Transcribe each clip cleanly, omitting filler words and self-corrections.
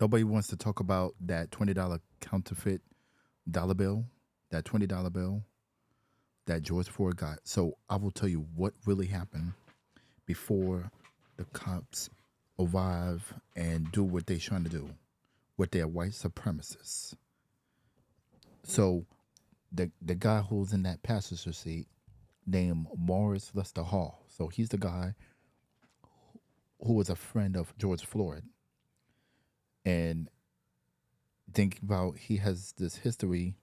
Nobody wants to talk about that $20 counterfeit dollar bill, that $20 bill that George Floyd got. So I will tell you what really happened before the cops arrive and do what they're trying to do with their white supremacists. So the guy who's in that passenger seat named Morris Lester Hall. So he's the guy who was a friend of George Floyd. And think about he has this history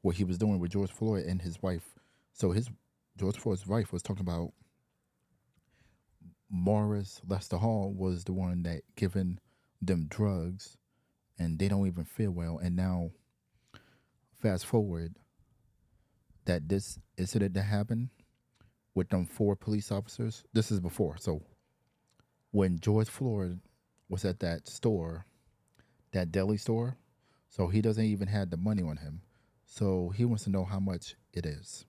what he was doing with George Floyd and his wife. So his George Floyd's wife was talking about Morris Lester Hall was the one that given them drugs and they don't even feel well. And now fast forward that this incident that happened with them four police officers. This is before. So when George Floyd was at that store, that deli store, so he doesn't even have the money on him. So he wants to know how much it is.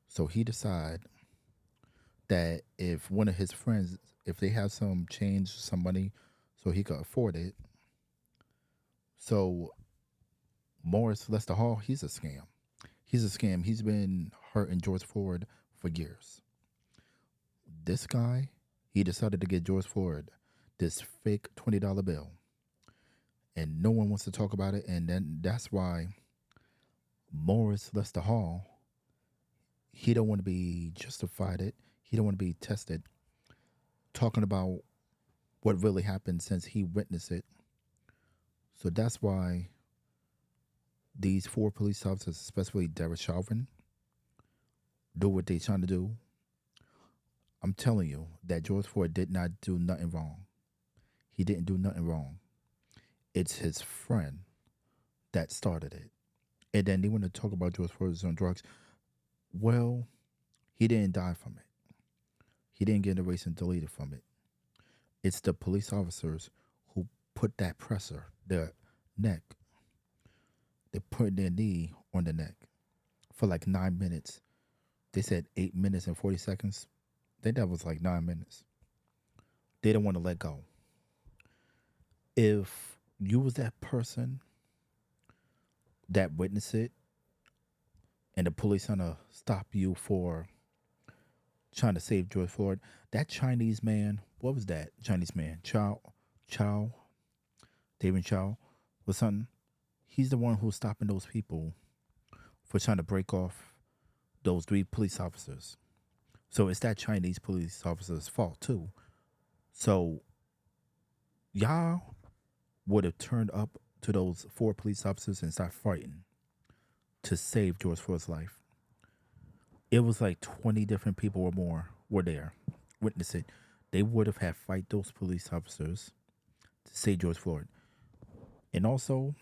So he decide that if one of his friends, if they have some change, some money, so he could afford it. So Morris Lester Hall, he's a scam. He's a scam. He's been hurting George Floyd for years. This guy, he decided to get George Floyd this fake $20 bill. And no one wants to talk about it. And then that's why Morris Lester Hall, he don't want to be justified it. He don't want to be tested talking about what really happened since he witnessed it. So that's why these four police officers, especially Derek Chauvin, do what they trying to do. I'm telling you that George Floyd did not do nothing wrong. He didn't do nothing wrong. It's his friend that started it. And then they want to talk about George Floyd was on drugs. Well, he didn't die from it. He didn't get erased and deleted from it. It's the police officers who put that pressure, their neck, they put their knee on the neck for like 9 minutes. They said 8 minutes and 40 seconds. I think that was like 9 minutes. They don't want to let go. If you was that person that witnessed it and the police trying to stop you for trying to save George Floyd, that Chinese man, what was that Chinese man? Chow, David Chow, or something. He's the one who's stopping those people for trying to break off those three police officers. So it's that Chinese police officer's fault too. So y'all would have turned up to those four police officers and started fighting to save George Floyd's life. It was like 20 different people or more were there, witness it. They would have had fight those police officers to save George Floyd. And also,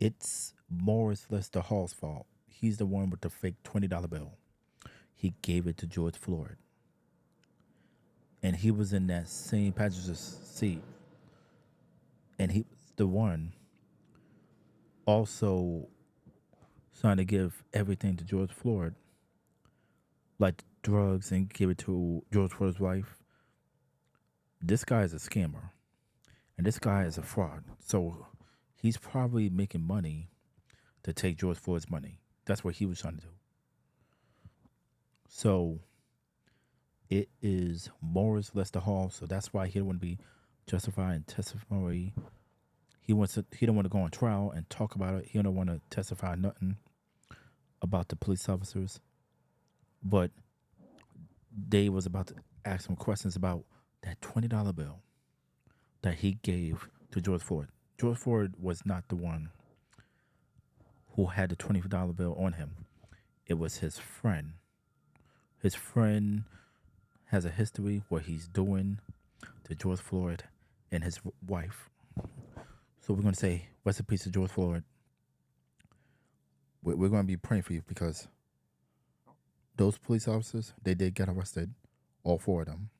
it's Morris Lester Hall's fault. He's the one with the fake $20 bill. He gave it to George Floyd. And he was in that same passenger seat. And he was the one also trying to give everything to George Floyd, like drugs, and give it to George Floyd's wife. This guy is a scammer. And this guy is a fraud. So he's probably making money to take George Floyd's money. That's what he was trying to do. So it is Morris Lester Hall. So that's why he don't want to be justified in testimony. He don't want to go on trial and talk about it. He don't want to testify nothing about the police officers. But they was about to ask him questions about that $20 bill that he gave to George Floyd. George Floyd was not the one who had the $20 bill on him. It was his friend. His friend has a history what he's doing to George Floyd and his wife. So we're going to say, rest in peace to George Floyd. We're going to be praying for you because those police officers, they did get arrested, all four of them.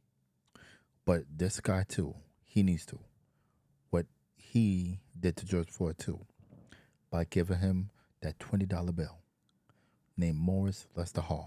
But this guy too, he needs to. What he did to George Floyd too, by giving him that $20 bill named Morris Lester Hall.